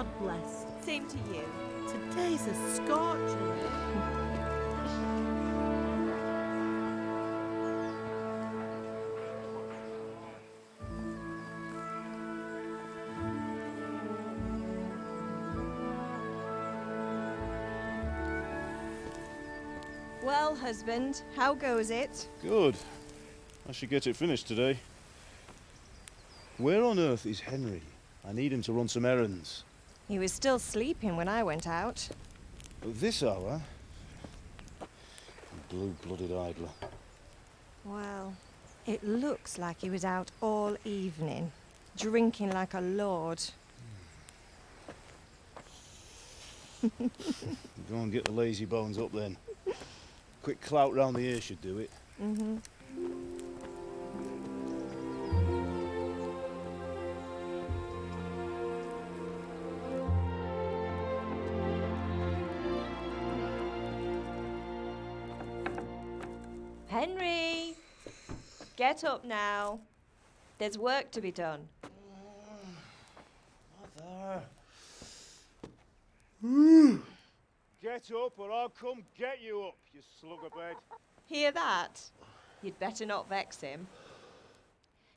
God bless. Same to you. Today's a scorcher. Well, husband, how goes it? Good. I should get it finished today. Where on earth is Henry? I need him to run some errands. He was still sleeping when I went out. At this hour? Blue-blooded idler. Well, it looks like he was out all evening, drinking like a lord. Go and get the lazy bones up then. Quick clout round the ear should do it. Mm-hmm. Henry! Get up now. There's work to be done. Mother. Get up or I'll come get you up, you slugabed. Hear that? You'd better not vex him.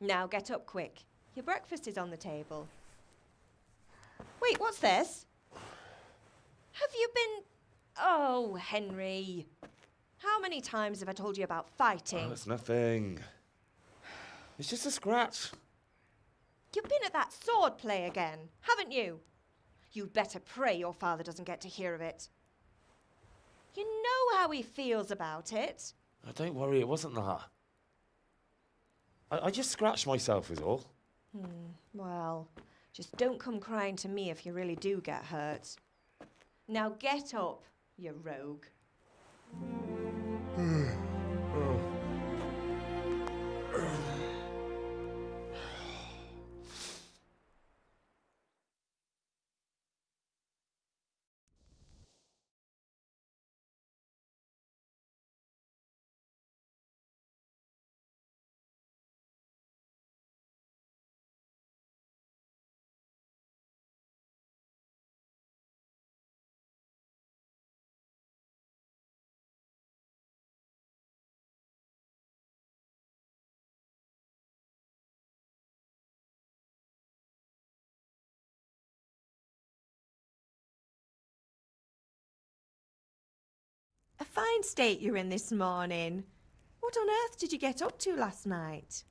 Now get up quick. Your breakfast is on the table. Wait, what's this? Have you been... Oh, Henry. How many times have I told you about fighting? Oh, it's nothing. It's just a scratch. You've been at that sword play again, haven't you? You'd better pray your father doesn't get to hear of it. You know how he feels about it. Oh, don't worry, it wasn't that. I just scratched myself is all. Well, just don't come crying to me if you really do get hurt. Now get up, you rogue. A fine state you're in this morning. What on earth did you get up to last night?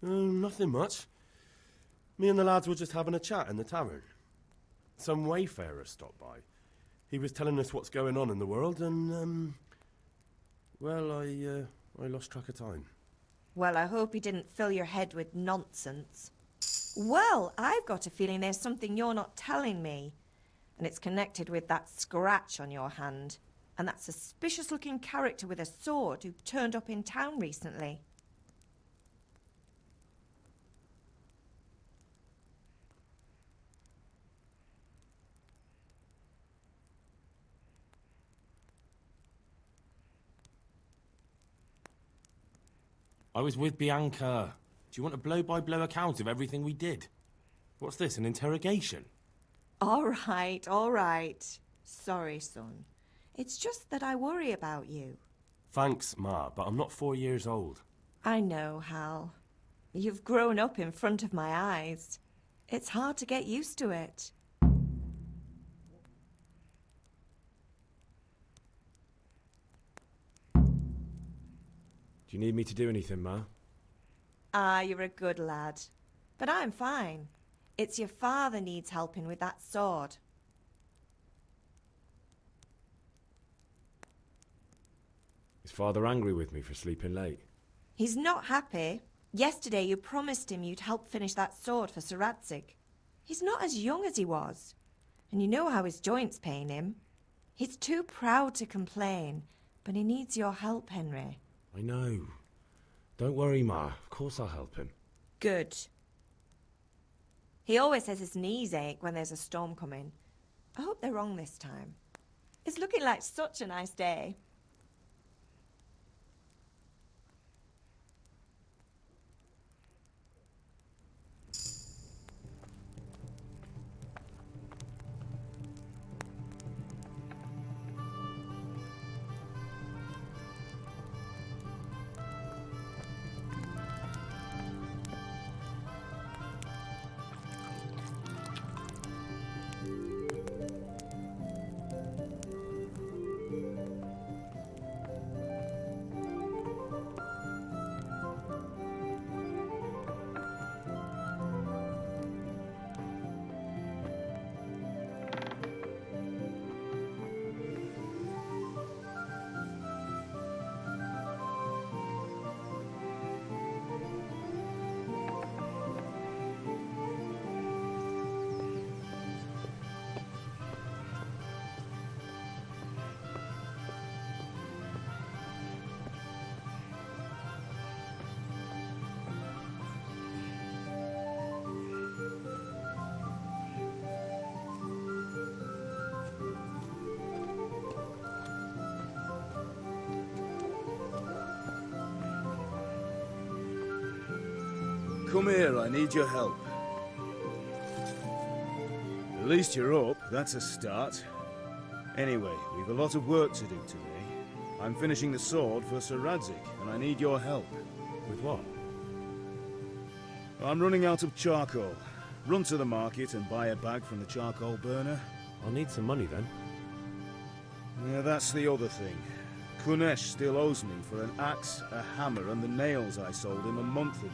Nothing much. Me and the lads were just having a chat in the tavern. Some wayfarer stopped by. He was telling us what's going on in the world and, well, I lost track of time. Well, I hope he didn't fill your head with nonsense. Well, I've got a feeling there's something you're not telling me. And it's connected with that scratch on your hand. And that suspicious-looking character with a sword who turned up in town recently. I was with Bianca. Do you want a blow-by-blow account of everything we did? What's this, an interrogation? All right. Sorry, son. It's just that I worry about you. Thanks, Ma, but I'm not 4 years old. I know, Hal. You've grown up in front of my eyes. It's hard to get used to it. Do you need me to do anything, Ma? Ah, you're a good lad. But I'm fine. It's your father needs helping with that sword. Is Father angry with me for sleeping late? He's not happy. Yesterday you promised him you'd help finish that sword for Sir Radzig. He's not as young as he was. And you know how his joints pain him. He's too proud to complain, but he needs your help, Henry. I know. Don't worry, Ma. Of course I'll help him. Good. He always says his knees ache when there's a storm coming. I hope they're wrong this time. It's looking like such a nice day. Come here, I need your help. At least you're up, that's a start. Anyway, we've a lot of work to do today. I'm finishing the sword for Sir Radzig, and I need your help. With what? I'm running out of charcoal. Run to the market and buy a bag from the charcoal burner. I'll need some money then. Yeah, that's the other thing. Kunesh still owes me for an axe, a hammer, and the nails I sold him a month ago.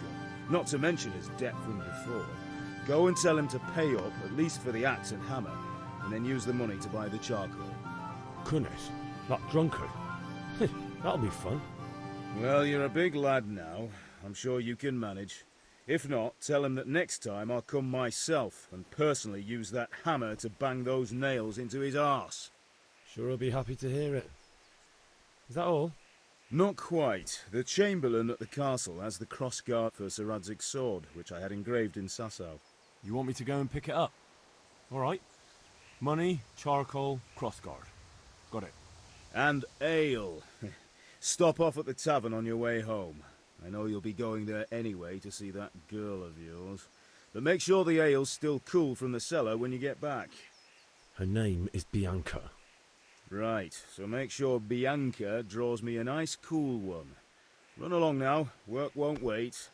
Not to mention his debt from before. Go and tell him to pay up, at least for the axe and hammer, and then use the money to buy the charcoal. Goodness, that drunkard. That'll be fun. Well, you're a big lad now. I'm sure you can manage. If not, tell him that next time I'll come myself and personally use that hammer to bang those nails into his arse. Sure, I'll be happy to hear it. Is that all? Not quite. The Chamberlain at the castle has the crossguard for Sir Radzig's sword, which I had engraved in Sasau. You want me to go and pick it up? All right. Money, charcoal, crossguard. Got it. And ale. Stop off at the tavern on your way home. I know you'll be going there anyway to see that girl of yours. But make sure the ale's still cool from the cellar when you get back. Her name is Bianca. Right, so make sure Bianca draws me a nice cool one. Run along now, work won't wait.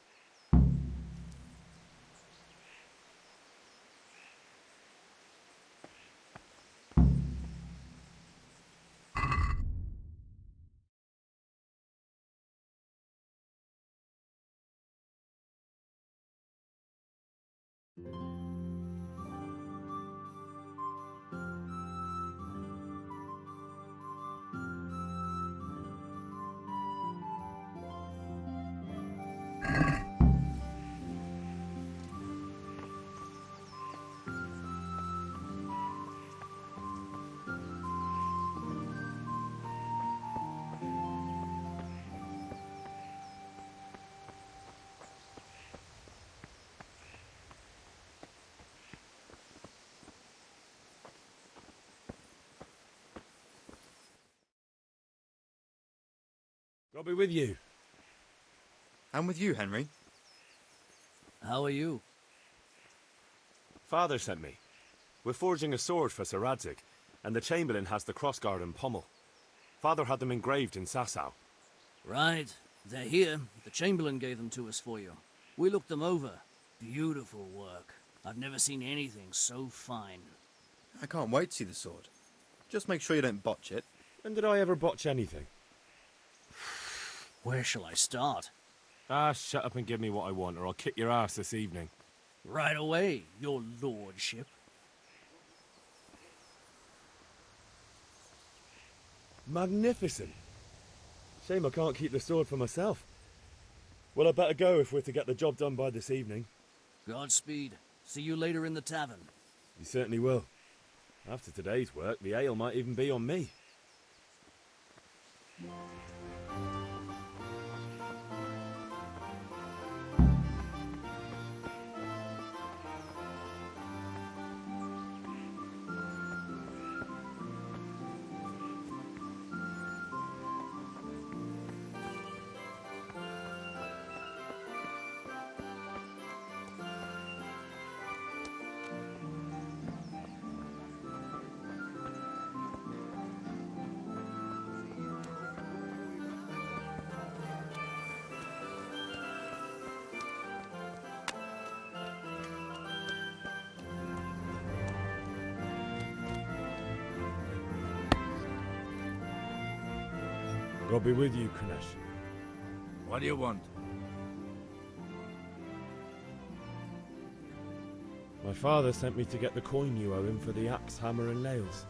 I'll be with you. I'm with you, Henry. How are you? Father sent me. We're forging a sword for Sir Radzig, and the Chamberlain has the crossguard and pommel. Father had them engraved in Sasau. Right. They're here. The Chamberlain gave them to us for you. We looked them over. Beautiful work. I've never seen anything so fine. I can't wait to see the sword. Just make sure you don't botch it. When did I ever botch anything? Where shall I start? Shut up and give me what I want, or I'll kick your ass this evening. Right away, your lordship. Magnificent. Shame I can't keep the sword for myself. Well, I better go if we're to get the job done by this evening. Godspeed. See you later in the tavern. You certainly will. After today's work, the ale might even be on me. God be with you, Kunesh. What do you want? My father sent me to get the coin you owe him for the axe, hammer, and nails.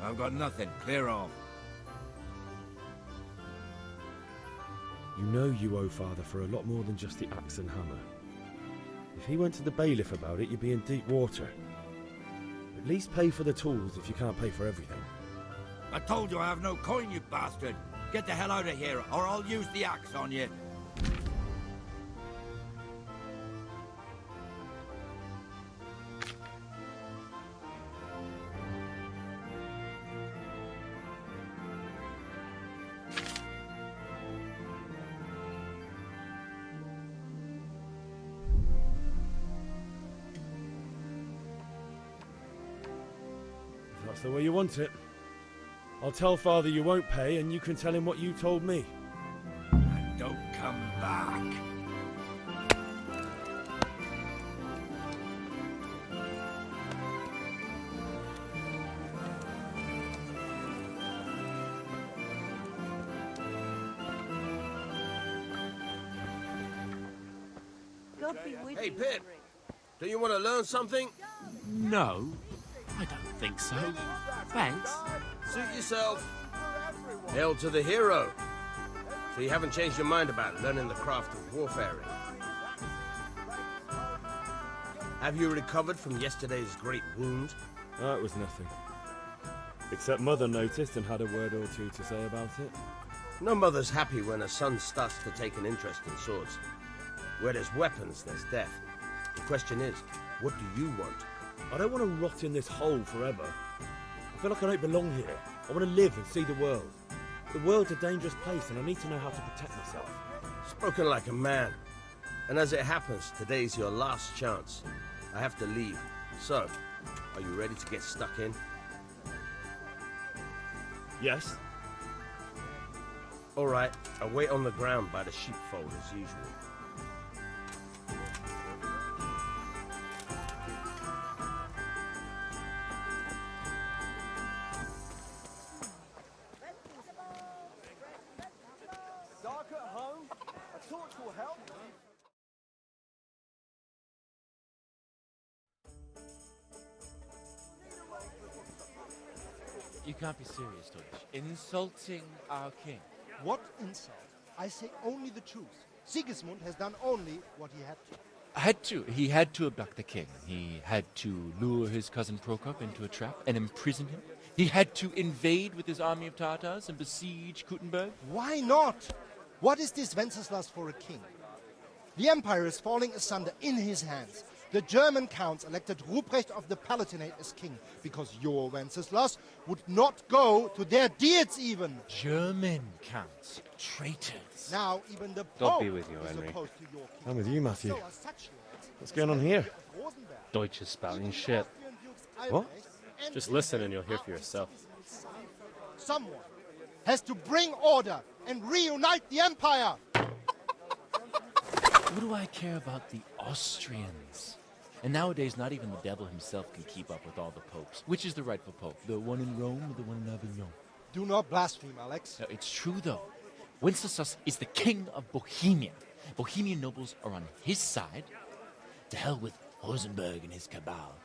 I've got nothing. Clear off. You know you owe father for a lot more than just the axe and hammer. If he went to the bailiff about it, you'd be in deep water. At least pay for the tools if you can't pay for everything. I told you I have no coin, you bastard. Get the hell out of here, or I'll use the axe on you. If that's the way you want it. I'll tell father you won't pay, and you can tell him what you told me. And don't come back. God be with Hey, you, Pip. Henry. Do you want to learn something? No, I don't think so. Thanks. Suit yourself. Hail to the hero. So you haven't changed your mind about learning the craft of warfaring? Have you recovered from yesterday's great wound? That was nothing. Except mother noticed and had a word or two to say about it. No mother's happy when her son starts to take an interest in swords. Where there's weapons, there's death. The question is, what do you want? I don't want to rot in this hole forever. I feel like I don't belong here. I want to live and see the world. The world's a dangerous place and I need to know how to protect myself. Spoken like a man. And as it happens, today's your last chance. I have to leave. So, are you ready to get stuck in? Yes? All right, I'll wait on the ground by the sheepfold as usual. Dark at home? A torch will help. You can't be serious, Deutsch. Insulting our king. What insult? I say only the truth. Sigismund has done only what he had to. He had to abduct the king. He had to lure his cousin Prokop into a trap and imprison him. He had to invade with his army of Tartars and besiege Kuttenberg. Why not? What is this Wenceslas for a king? The empire is falling asunder in his hands. The German counts elected Ruprecht of the Palatinate as king because your Wenceslas would not go to their deeds even. German counts. Traitors. Now even the God Pope be with you, is Henry. opposed to your king. I'm with you, Matthew. So are such lords What's going on here? Rosenberg, Deutsch is spouting shit. Austrian Dukes What? Albrecht, and Just listen and you'll hear for yourself. Someone has to bring order and reunite the empire. What do I care about the Austrians? And nowadays, not even the devil himself can keep up with all the popes. Which is the rightful pope? The one in Rome or the one in Avignon? Do not blaspheme, Alex. No, it's true, though. Wenceslas is the king of Bohemia. Bohemian nobles are on his side. To hell with Rosenberg and his cabal.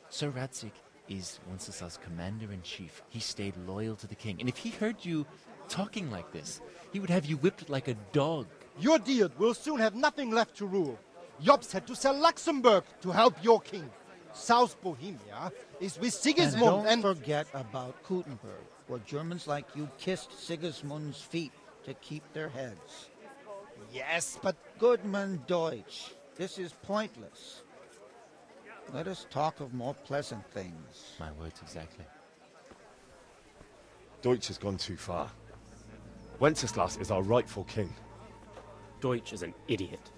Sir Radzik is Wenceslas' commander-in-chief. He stayed loyal to the king. And if he heard you talking like this, he would have you whipped like a dog. Your deal will soon have nothing left to rule. Jobst had to sell Luxembourg to help your king. South Bohemia is with Sigismund And don't forget about Kuttenberg, where Germans like you kissed Sigismund's feet to keep their heads. Yes, but Goodman Deutsch, this is pointless. Let us talk of more pleasant things. My words exactly. Deutsch has gone too far. Wenceslas is our rightful king. Deutsch is an idiot.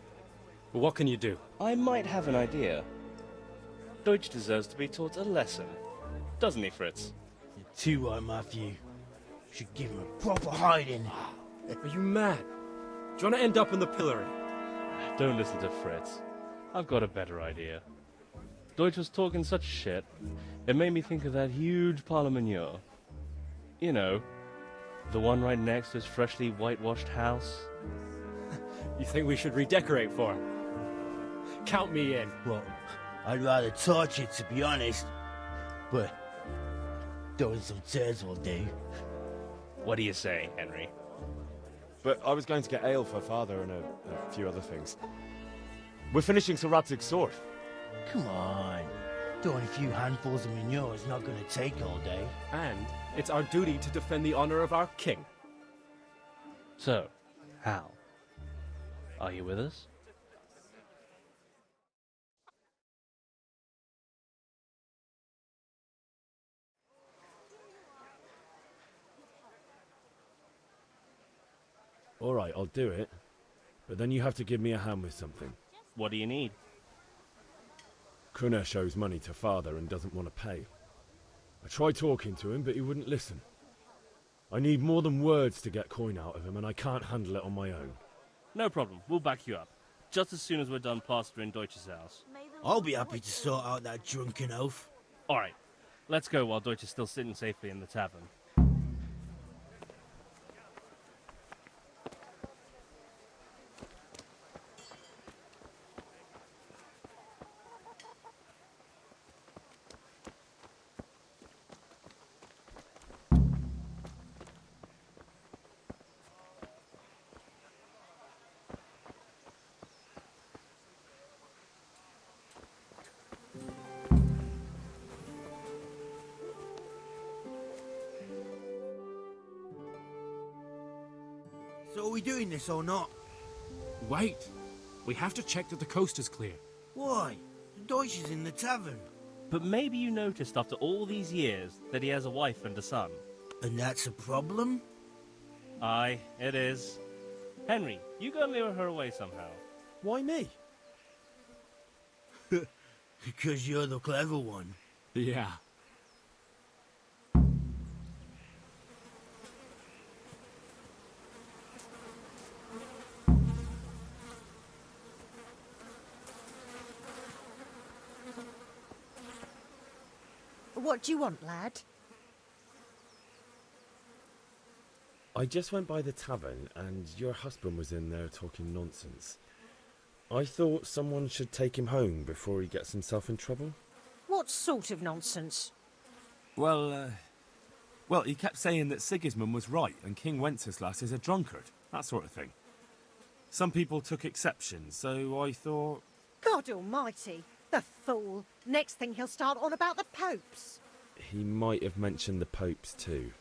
But what can you do? I might have an idea. Deutsch deserves to be taught a lesson. Doesn't he, Fritz? You're too right, Matthew. Should give him a proper hiding. Are you mad? Do you want to end up in the pillory? Don't listen to Fritz. I've got a better idea. Deutsch was talking such shit, it made me think of that huge parliament. You know, The one right next to his freshly whitewashed house? You think we should redecorate for him? Count me in. Well, I'd rather torch it, to be honest. But throwing some tears will do. What do you say, Henry? But I was going to get ale for Father and a few other things. We're finishing Sir Radzig's sword. Come on. Throwing a few handfuls of manure is not going to take all day. And it's our duty to defend the honor of our king. So, Hal, are you with us? All right, I'll do it. But then you have to give me a hand with something. What do you need? Kunesh owes money to Father and doesn't want to pay. I tried talking to him, but he wouldn't listen. I need more than words to get coin out of him, and I can't handle it on my own. No problem, we'll back you up. Just as soon as we're done plastering Deutsch's house. I'll be happy to sort out that drunken oaf. Alright, let's go while Deutsch is still sitting safely in the tavern. So are we doing this or not? Wait. We have to check that the coast is clear. Why? The Deutsch is in the tavern. But maybe you noticed after all these years that he has a wife and a son. And that's a problem? Aye, it is. Henry, you go and lure her away somehow. Why me? Because you're the clever one. Yeah. What do you want, lad? I just went by the tavern, and your husband was in there talking nonsense. I thought someone should take him home before he gets himself in trouble. What sort of nonsense? Well, he kept saying that Sigismund was right and King Wenceslas is a drunkard, that sort of thing. Some people took exception, so I thought... God almighty, the fool. Next thing he'll start on about the popes. He might have mentioned the popes too.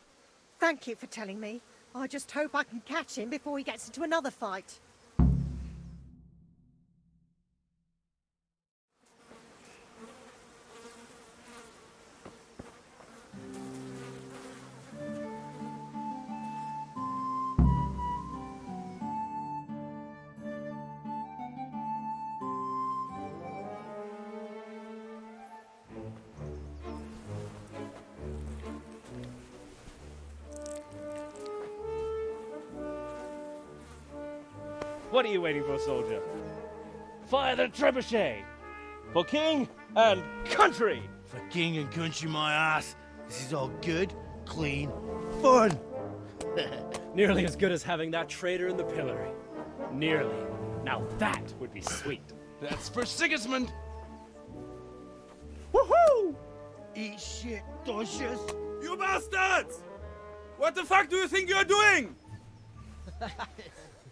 Thank you for telling me. I just hope I can catch him before he gets into another fight. What are you waiting for, soldier? Fire the trebuchet! For king and country! For king and country, my ass. This is all good, clean, fun. Nearly as good as having that traitor in the pillory. Nearly. Now that would be sweet. That's for Sigismund! Woohoo! Eat shit, Deutsches. You bastards! What the fuck do you think you're doing?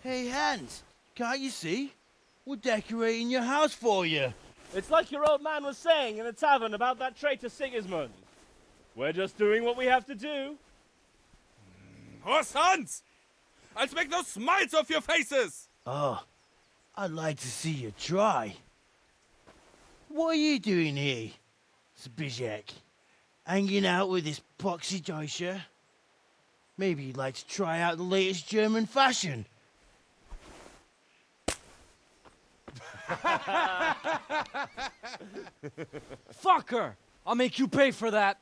Hey, Hans, can't you see? We're decorating your house for you. It's like your old man was saying in the tavern about that traitor Sigismund. We're just doing what we have to do. Horse Hans! I'll make those smiles off your faces! Oh, I'd like to see you try. What are you doing here, Zbigniew? Hanging out with this poxy Deutscher? Maybe you'd like to try out the latest German fashion. Fuck her! I'll make you pay for that.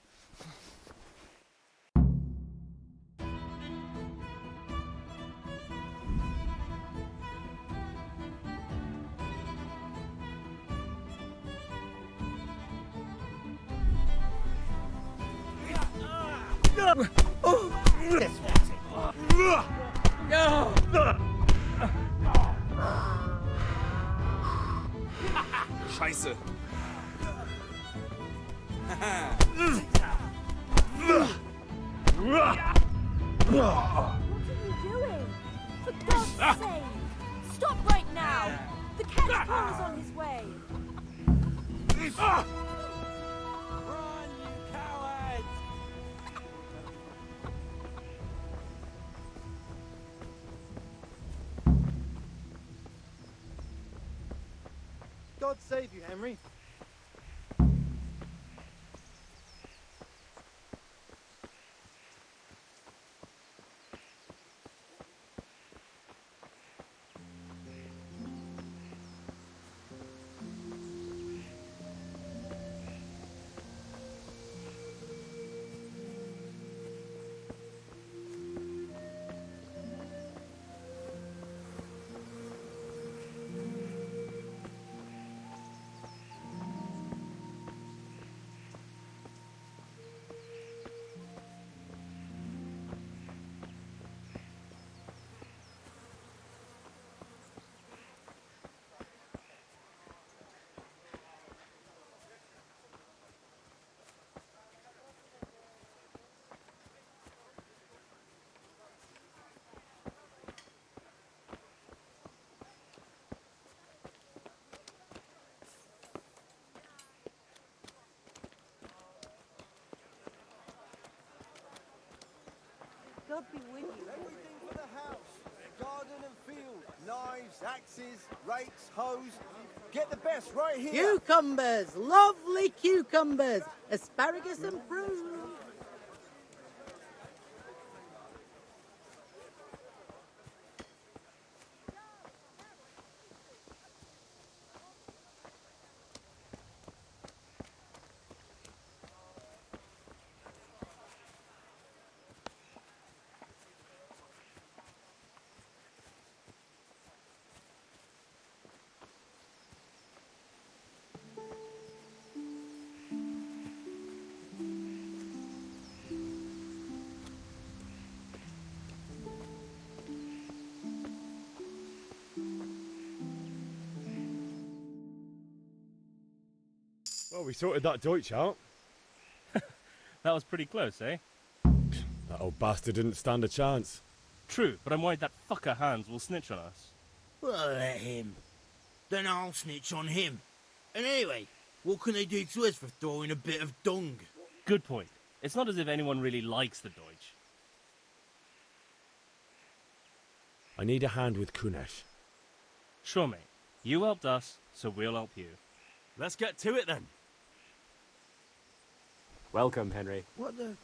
Scheiße. What are you doing? For God's sake! Stop right now! The cat's paw is on his way! Run, you cowards! God save you, Henry. God be with you. Everything for the house. Garden and field. Knives, axes, rakes, hoes. Get the best right here. Cucumbers! Lovely cucumbers! Asparagus improved! Well, we sorted that Deutsch out. That was pretty close, eh? That old bastard didn't stand a chance. True, but I'm worried that fucker Hans will snitch on us. Well, let him. Then I'll snitch on him. And anyway, what can they do to us for throwing a bit of dung? Good point. It's not as if anyone really likes the Deutsch. I need a hand with Kunesh. Sure, mate. You helped us, so we'll help you. Let's get to it then. Welcome, Henry. What the...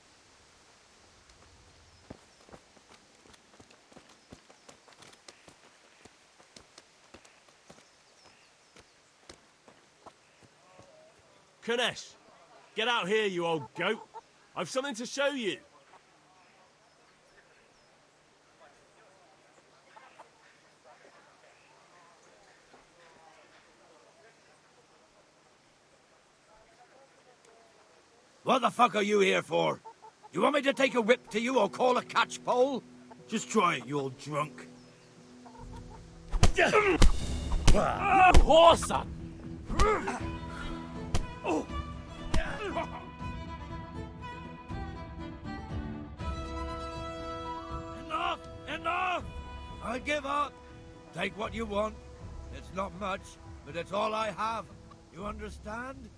Kunesh, get out here, you old goat. I've something to show you. What the fuck are you here for? You want me to take a whip to you or call a catch pole? Just try it, you old drunk. You whore son! Enough! Enough! I give up. Take what you want. It's not much, but it's all I have. You understand?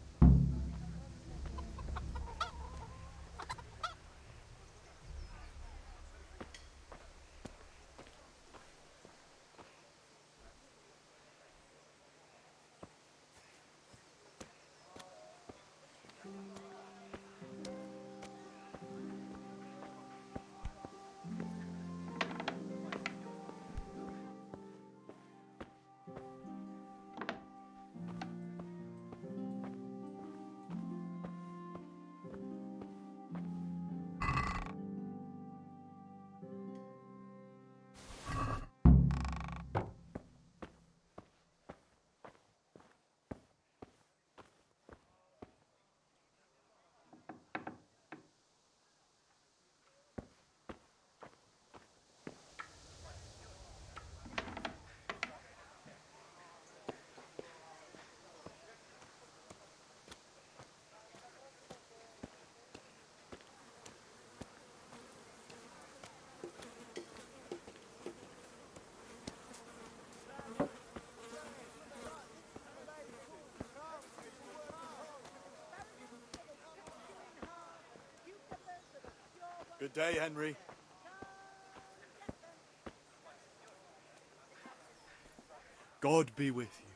Good day, Henry. God be with you.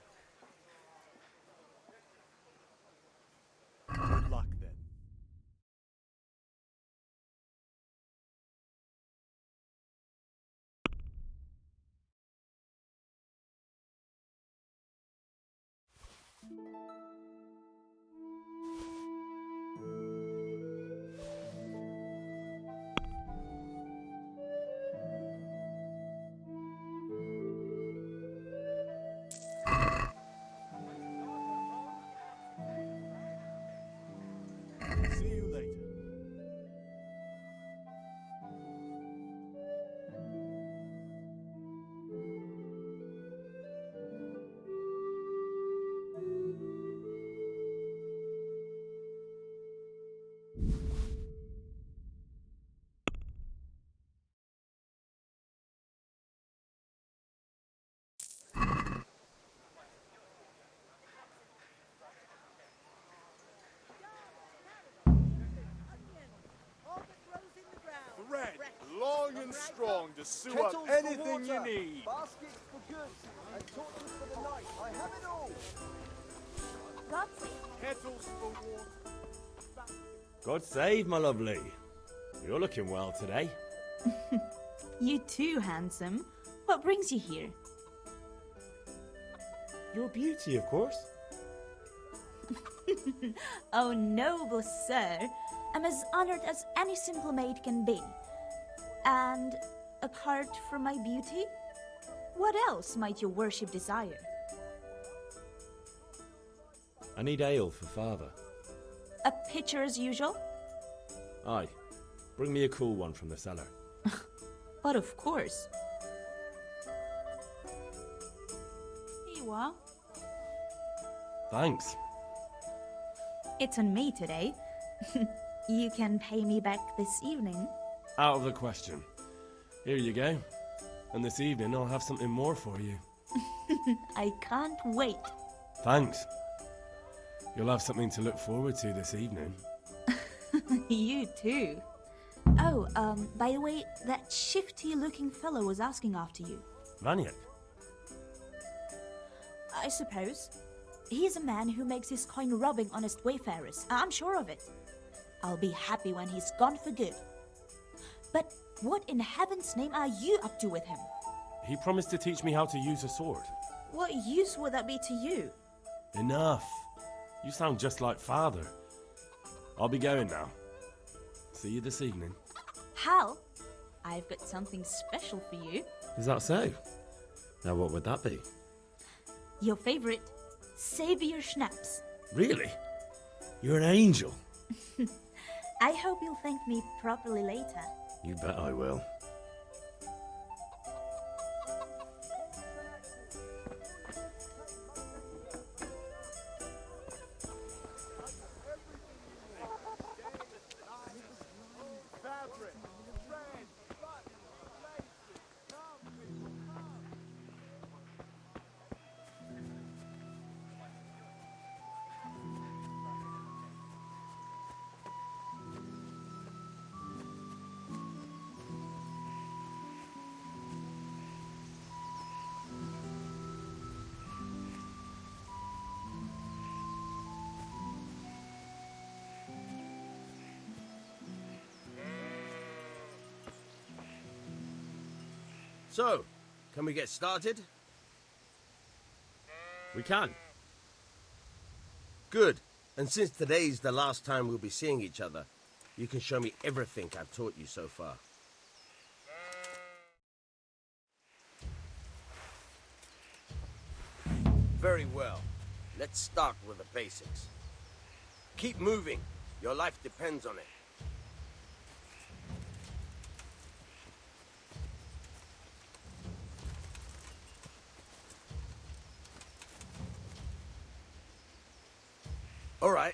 Good luck, then. See you later. Red, long and strong to sew up Kettles anything for you water, need. baskets for goods, and torches for the night. I have it all. God save. Kettles for water. God save, my lovely. You're looking well today. You too, handsome. What brings you here? Your beauty, of course. Oh, noble sir. I'm as honored as any simple maid can be. And a card for my beauty? What else might your worship desire? I need ale for father. A pitcher as usual? Aye. Bring me a cool one from the cellar. But of course. Here you are. Thanks. It's on me today. You can pay me back this evening. Out of the question. Here you go. And this evening I'll have something more for you. I can't wait. Thanks. You'll have something to look forward to this evening. You too. Oh, by the way, that shifty-looking fellow was asking after you. Venha. I suppose. He's a man who makes his coin robbing honest wayfarers. I'm sure of it. I'll be happy when he's gone for good. But what in heaven's name are you up to with him? He promised to teach me how to use a sword. What use would that be to you? Enough. You sound just like father. I'll be going now. See you this evening. Hal, I've got something special for you. Is that so? Now what would that be? Your favorite, Savior Schnapps. Really? You're an angel. I hope you'll thank me properly later. You bet I will. So, can we get started? We can. Good. And since today's the last time we'll be seeing each other, you can show me everything I've taught you so far. Very well. Let's start with the basics. Keep moving. Your life depends on it.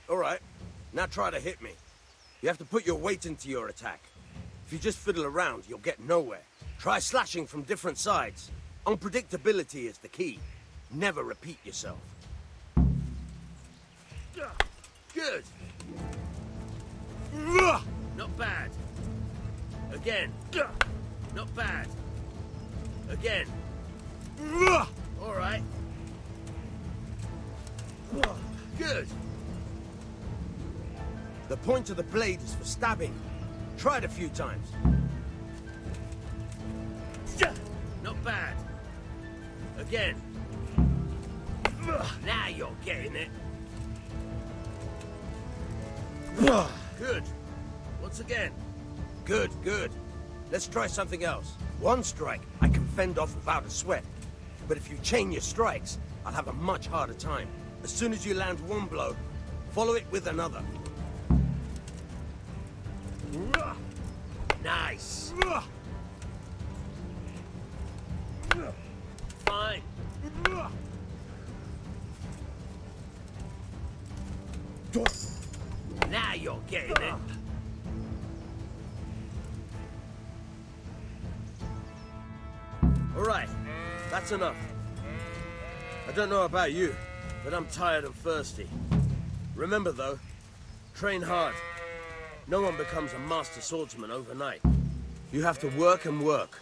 All right. Now try to hit me. You have to put your weight into your attack. If you just fiddle around, you'll get nowhere. Try slashing from different sides. Unpredictability is the key. Never repeat yourself. Good. Not bad. Again. Not bad. Again. All right. Good. The point of the blade is for stabbing. Try it a few times. Not bad. Again. Now you're getting it. Good. Once again. Good, good. Let's try something else. One strike, I can fend off without a sweat. But if you chain your strikes, I'll have a much harder time. As soon as you land one blow, follow it with another. Nice. Fine. Now you're getting it. All right, that's enough. I don't know about you, but I'm tired and thirsty. Remember though, train hard. No one becomes a master swordsman overnight. You have to work and work.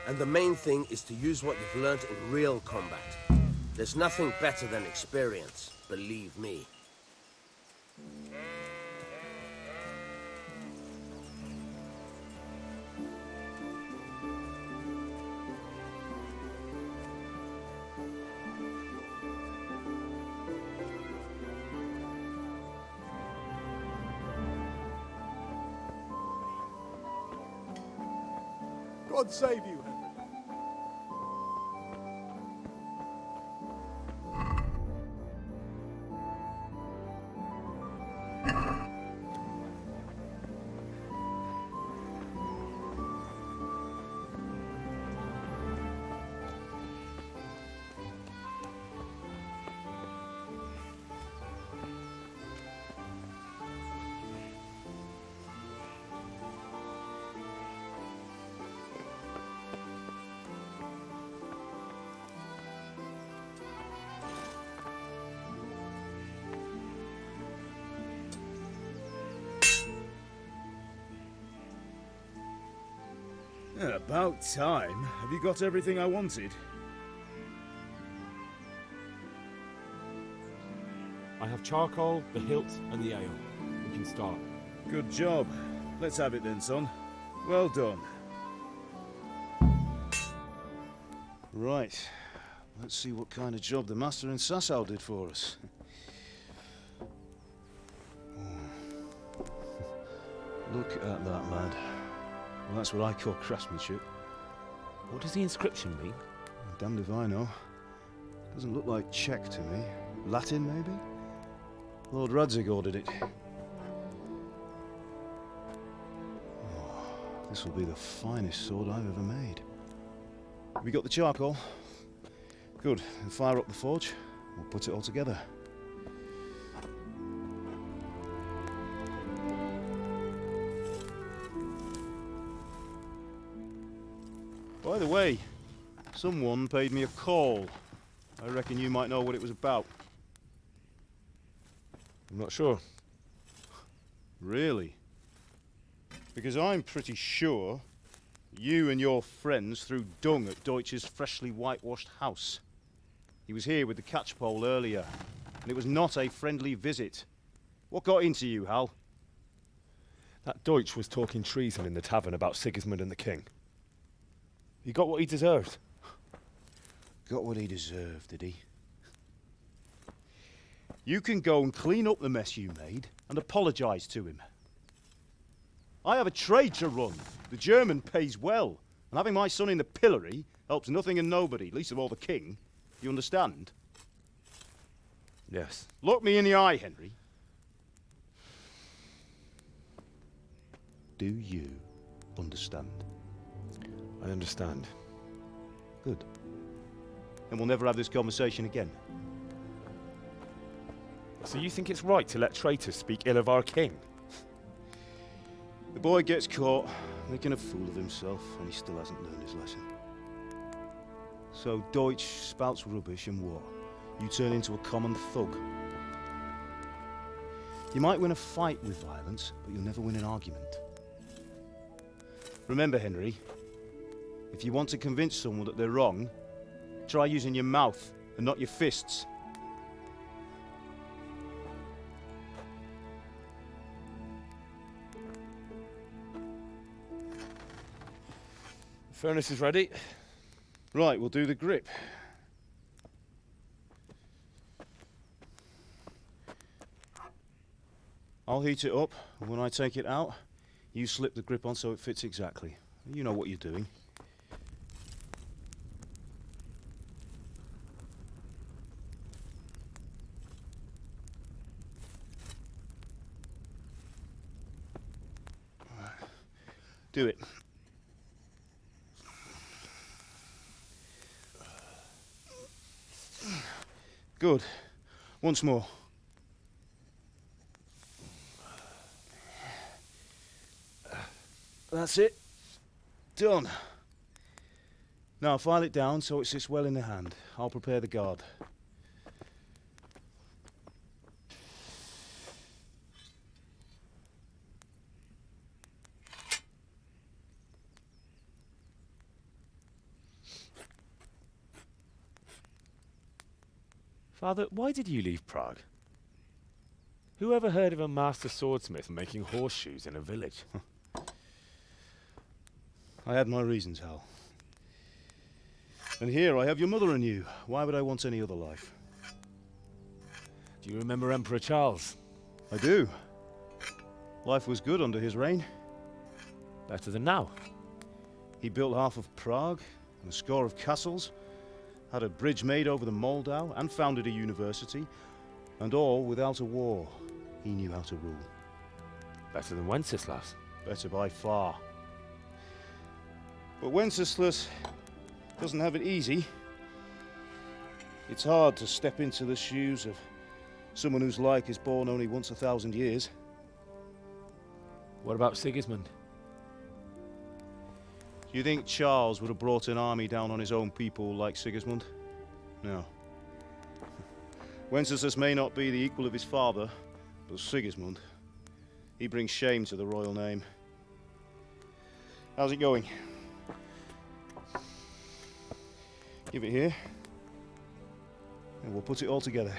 And the main thing is to use what you've learned in real combat. There's nothing better than experience, believe me. God save you, Henry. About time. Have you got everything I wanted? I have charcoal, the hilt, and the ale. We can start. Good job. Let's have it then, son. Well done. Right. Let's see what kind of job the master in Sasau did for us. Look at that, lad. Well, that's what I call craftsmanship. What does the inscription mean? Damned if I know. Doesn't look like Czech to me. Latin, maybe? Lord Radzig ordered it. Oh, this will be the finest sword I've ever made. Have you got the charcoal? Good. Then fire up the forge. We'll put it all together. By the way, someone paid me a call. I reckon you might know what it was about. I'm not sure. Really? Because I'm pretty sure you and your friends threw dung at Deutsch's freshly whitewashed house. He was here with the catchpole earlier, and it was not a friendly visit. What got into you, Hal? That Deutsch was talking treason in the tavern about Sigismund and the king. He got what he deserved. Got what he deserved, did he? You can go and clean up the mess you made and apologise to him. I have a trade to run. The German pays well, and having my son in the pillory helps nothing and nobody, least of all the king. You understand? Yes. Look me in the eye, Henry. Do you understand? I understand. Good. Then we'll never have this conversation again. So you think it's right to let traitors speak ill of our king? The boy gets caught, making a fool of himself, and he still hasn't learned his lesson. So Deutsch spouts rubbish, and what? You turn into a common thug. You might win a fight with violence, but you'll never win an argument. Remember, Henry, if you want to convince someone that they're wrong, try using your mouth and not your fists. Furnace is ready. Right, we'll do the grip. I'll heat it up, and when I take it out, you slip the grip on so it fits exactly. You know what you're doing. Do it. Good. Once more. That's it. Done. Now file it down so it sits well in the hand. I'll prepare the guard. Father, why did you leave Prague? Who ever heard of a master swordsmith making horseshoes in a village? I had my reasons, Hal. And here I have your mother and you. Why would I want any other life? Do you remember Emperor Charles? I do. Life was good under his reign. Better than now. He built half of Prague and a score of castles, had a bridge made over the Moldau, and founded a university, and all without a war. He knew how to rule. Better than Wenceslas. Better by far. But Wenceslas doesn't have it easy. It's hard to step into the shoes of someone whose like is born only once 1,000 years. What about Sigismund? Do you think Charles would have brought an army down on his own people like Sigismund? No. Wenceslas may not be the equal of his father, but Sigismund, he brings shame to the royal name. How's it going? Give it here, and we'll put it all together.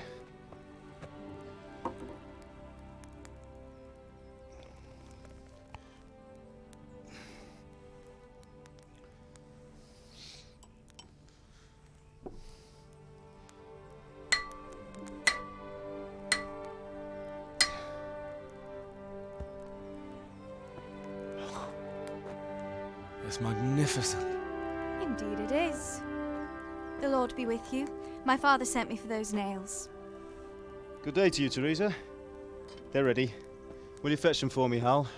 It's magnificent. Indeed it is. The Lord be with you. My father sent me for those nails. Good day to you, Teresa. They're ready. Will you fetch them for me, Hal?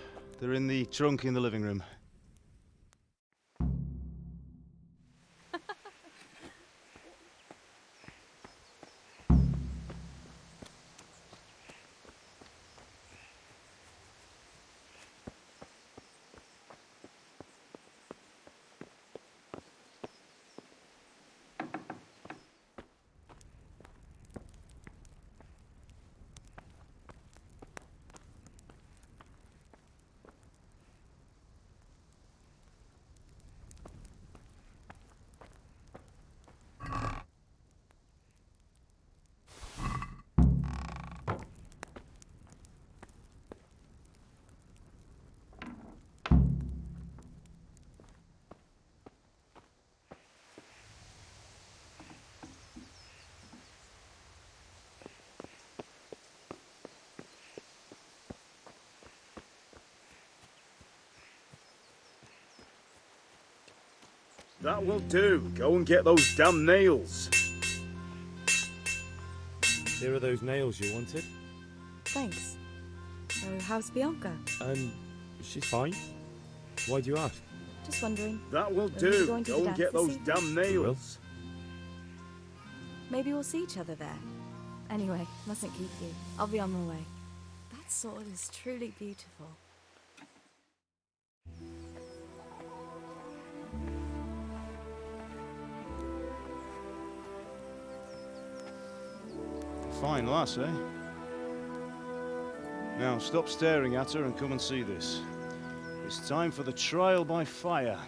They're in the trunk in the living room. That will do. Go and get those damn nails. Here are those nails you wanted. Thanks. So, how's Bianca? She's fine. Why do you ask? Just wondering. That will Are you do. going to Go the and dance get this those evening? damn nails. Maybe we'll see each other there. Anyway, mustn't keep you. I'll be on my way. That sword is truly beautiful. Fine lass, eh? Now stop staring at her and come and see this. It's time for the trial by fire.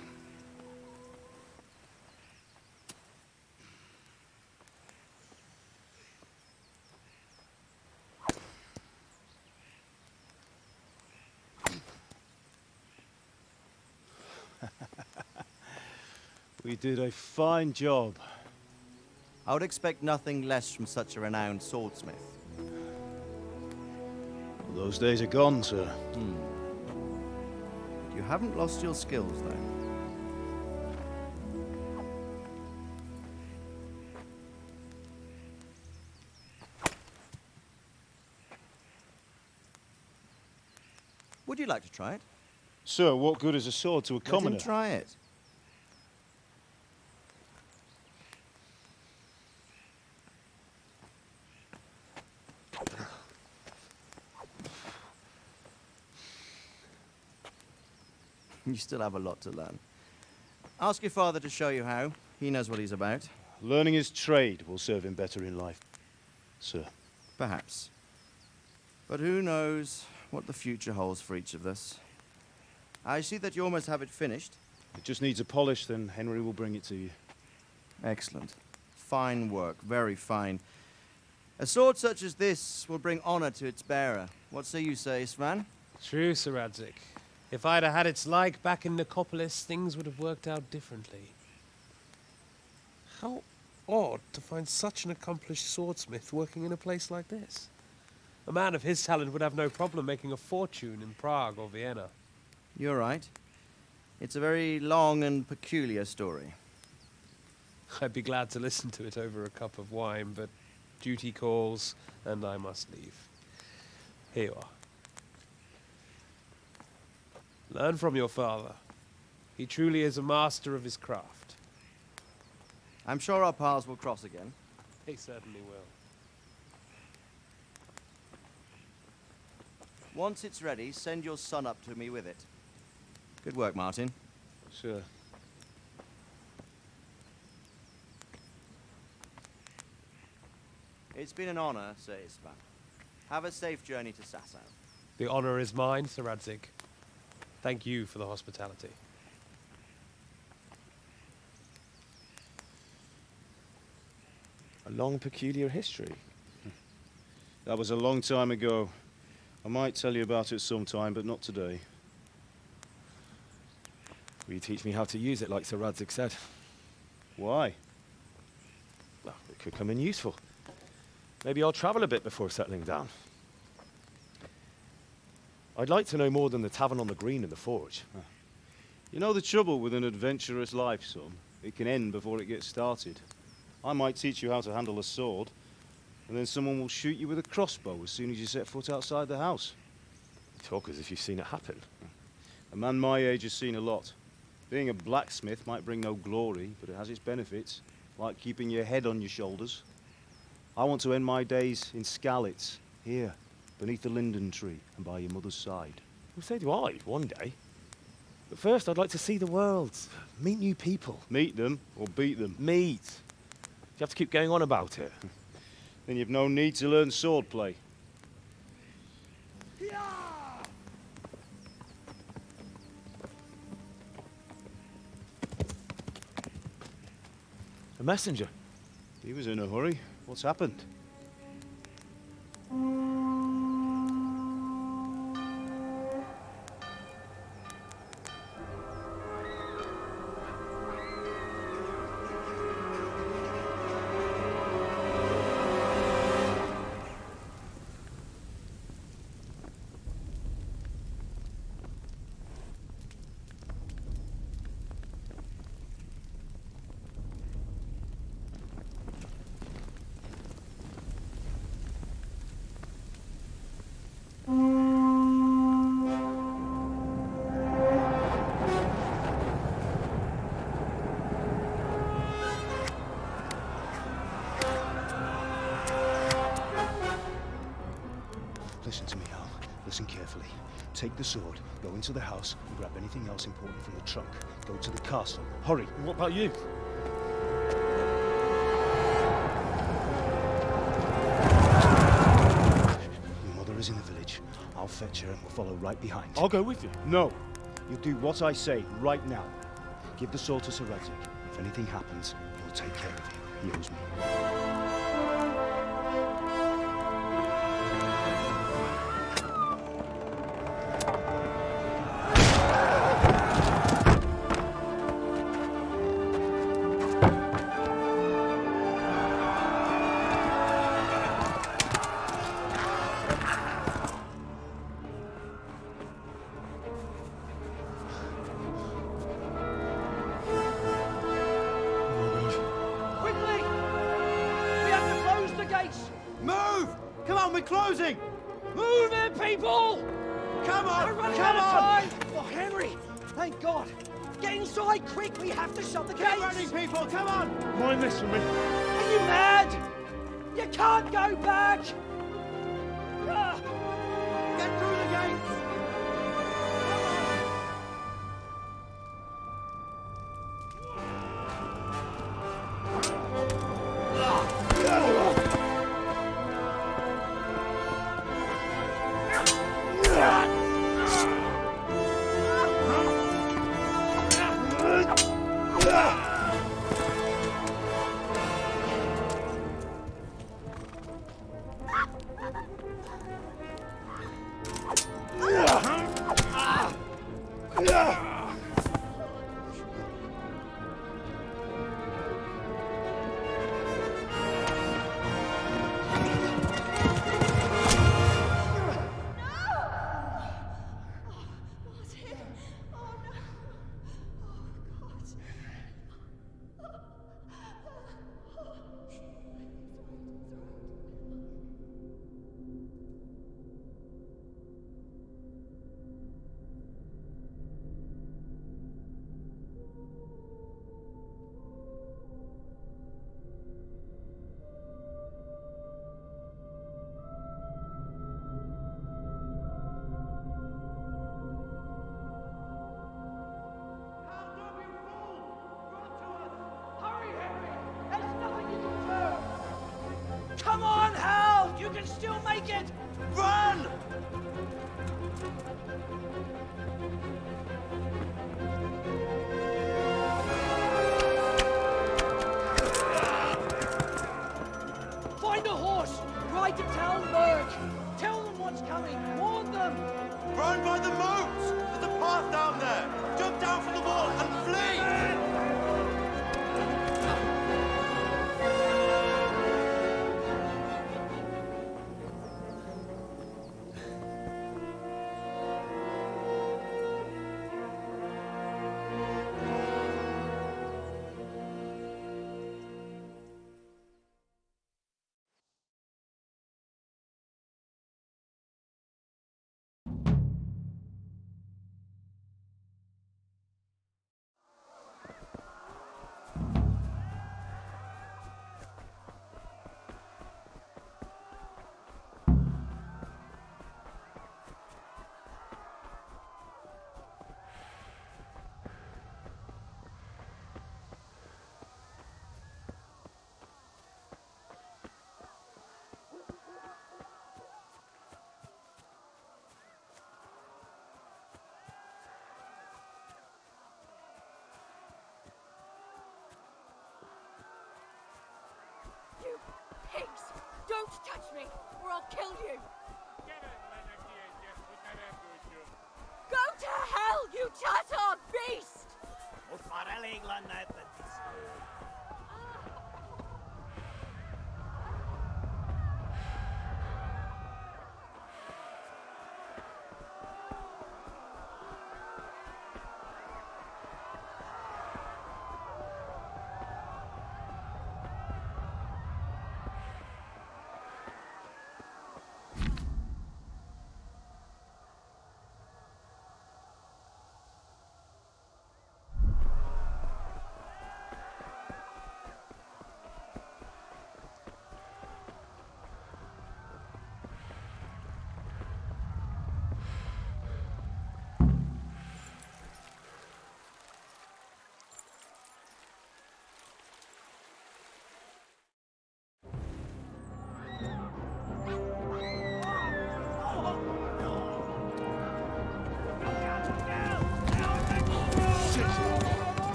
We did a fine job. I would expect nothing less from such a renowned swordsmith. Well, those days are gone, sir. You haven't lost your skills, though. Would you like to try it? Sir, what good is a sword to a commoner? Let him try it. You still have a lot to learn. Ask your father to show you how. He knows what he's about. Learning his trade will serve him better in life, sir. Perhaps. But who knows what the future holds for each of us. I see that you almost have it finished. It just needs a polish, then Henry will bring it to you. Excellent. Fine work, very fine. A sword such as this will bring honor to its bearer. What say you, Svan? True, Sir Radzig. If I'd have had its like back in Nicopolis, things would have worked out differently. How odd to find such an accomplished swordsmith working in a place like this. A man of his talent would have no problem making a fortune in Prague or Vienna. You're right. It's a very long and peculiar story. I'd be glad to listen to it over a cup of wine, but duty calls, and I must leave. Here you are. Learn from your father. He truly is a master of his craft. I'm sure our paths will cross again. They certainly will. Once it's ready, send your son up to me with it. Good work, Martin. Sir. It's been an honor, Sir Ispan. Have a safe journey to Sasau. The honor is mine, Sir Radzig. Thank you for the hospitality. A long, peculiar history. That was a long time ago. I might tell you about it sometime, but not today. Will you teach me how to use it, like Sir Radzig said? Why? Well, it could come in useful. Maybe I'll travel a bit before settling down. I'd like to know more than the tavern on the green and the forge. You know the trouble with an adventurous life, son? It can end before it gets started. I might teach you how to handle a sword, and then someone will shoot you with a crossbow as soon as you set foot outside the house. You talk as if you've seen it happen. A man my age has seen a lot. Being a blacksmith might bring no glory, but it has its benefits, like keeping your head on your shoulders. I want to end my days in Skalitz, here, beneath the linden tree and by your mother's side. Well, so do I, one day. But first, I'd like to see the world, meet new people. Meet them or beat them? Meet. You have to keep going on about it. Then you've no need to learn swordplay. A messenger. He was in a hurry. What's happened? Listen to me, Hal. Listen carefully. Take the sword, go into the house, and grab anything else important from the trunk. Go to the castle. Hurry. What about you? Your mother is in the village. I'll fetch her and we'll follow right behind. I'll go with you. No. You'll do what I say right now. Give the sword to Sir Radzik. If anything happens, he'll take care of you. He owes me. Mind this for me. Are you mad? You can't go back! Get through the gates! Come on, Hal! You can still make it! Run! Find a horse! Ride to Talmberg! Tell them what's coming! Warn them! Run by the moats! There's a path down there! Jump down from the wall and flee! Pigs! Don't touch me, or I'll kill you! Go to hell, you Tatar beast!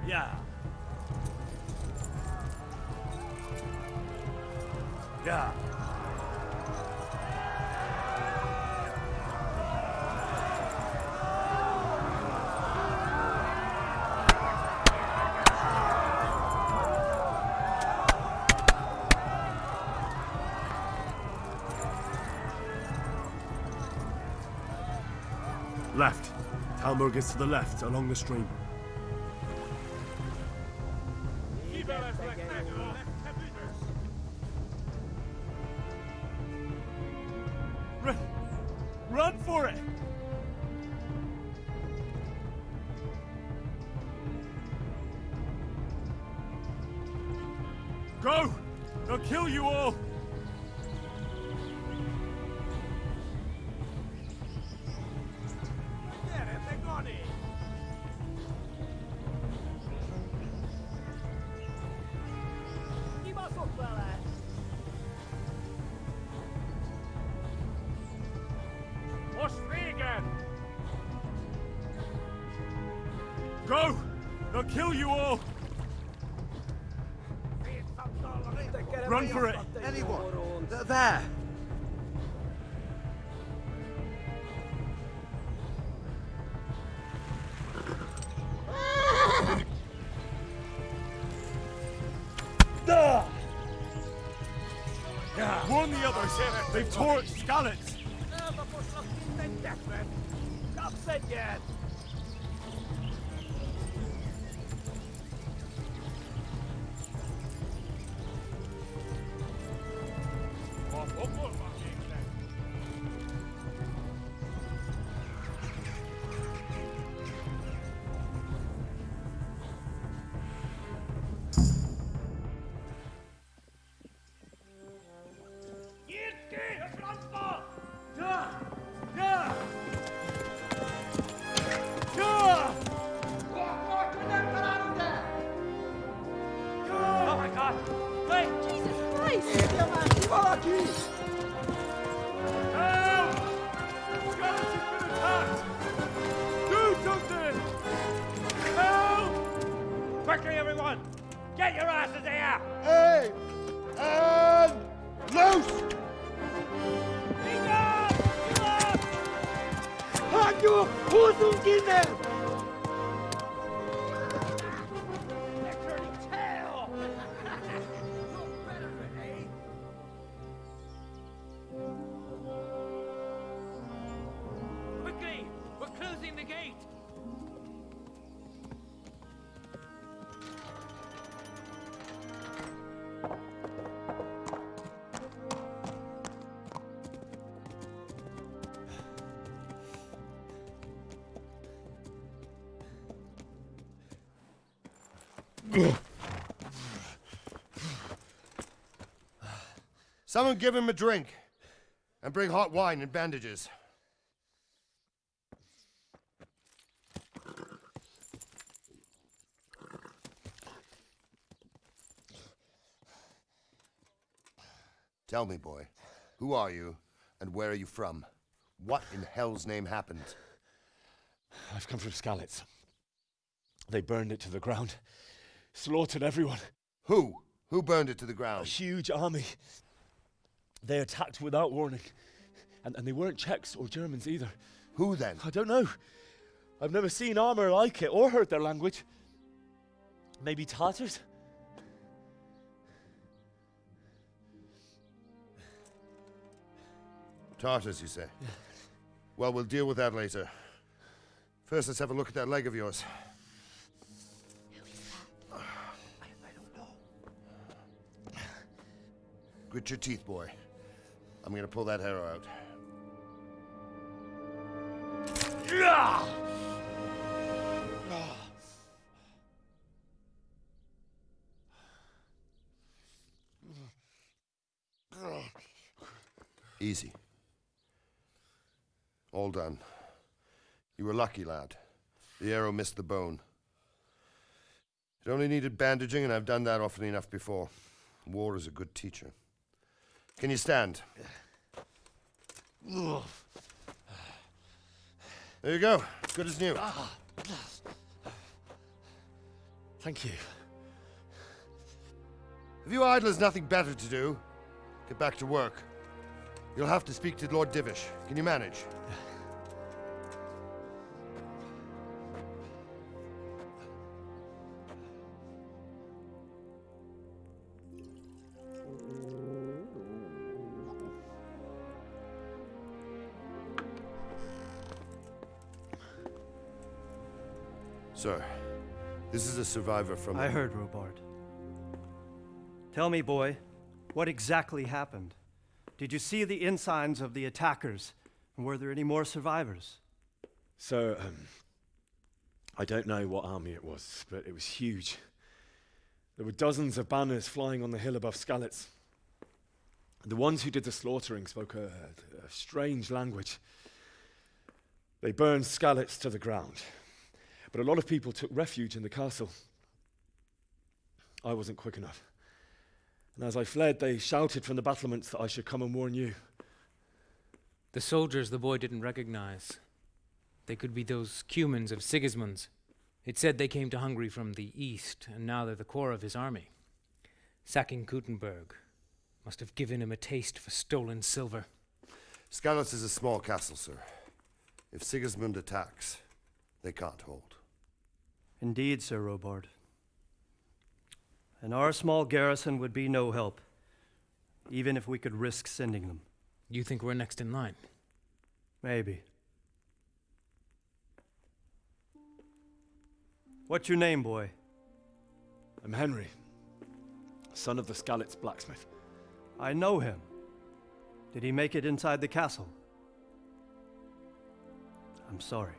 Yeah. Yeah. Left. Talmberg is to the left, along the stream. Run for it! Go! They'll kill you all! Go! They'll kill you all! Run for it! Anyone? There! Warn the others! They've torched Skalitz! Quickly, everyone! Get your asses here! Hey! And loose! Hajo, Hosungine! Quickly! We're closing the gate! Someone give him a drink. And bring hot wine and bandages. Tell me, boy, who are you and where are you from? What in hell's name happened? I've come from Skalitz. They burned it to the ground. Slaughtered everyone. Who? Who burned it to the ground? A huge army. They attacked without warning. And they weren't Czechs or Germans either. Who then? I don't know. I've never seen armor like it or heard their language. Maybe Tatars? Tartars, you say? Yeah. Well, we'll deal with that later. First, let's have a look at that leg of yours. Who is that? I don't know. Grit your teeth, boy. I'm gonna pull that arrow out. Easy. All done. You were lucky, lad. The arrow missed the bone. It only needed bandaging, and I've done that often enough before. War is a good teacher. Can you stand? There you go. Good as new. Thank you. If you idlers nothing better to do, get back to work. You'll have to speak to Lord Divish. Can you manage? Sir, this is a survivor from... I heard, Robard. Tell me, boy, what exactly happened? Did you see the ensigns of the attackers? And were there any more survivors? So, I don't know what army it was, but it was huge. There were dozens of banners flying on the hill above Skalitz. The ones who did the slaughtering spoke a strange language. They burned Skalitz to the ground. But a lot of people took refuge in the castle. I wasn't quick enough. And as I fled, they shouted from the battlements that I should come and warn you. The soldiers the boy didn't recognize. They could be those Cumans of Sigismund's. It said they came to Hungary from the east, and now they're the core of his army. Sacking Gutenberg must have given him a taste for stolen silver. Skalitz is a small castle, sir. If Sigismund attacks, they can't hold. Indeed, Sir Robard. And our small garrison would be no help, even if we could risk sending them. You think we're next in line? Maybe. What's your name, boy? I'm Henry, son of the Skalitz blacksmith. I know him. Did he make it inside the castle? I'm sorry.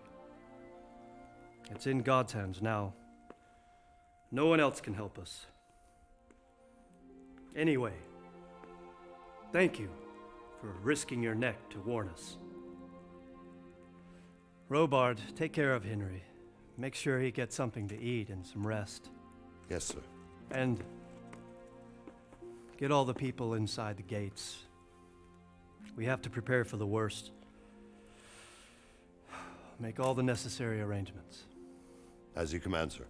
It's in God's hands now. No one else can help us. Anyway, thank you for risking your neck to warn us. Robard, take care of Henry. Make sure he gets something to eat and some rest. Yes, sir. And get all the people inside the gates. We have to prepare for the worst. Make all the necessary arrangements. As you command, sir.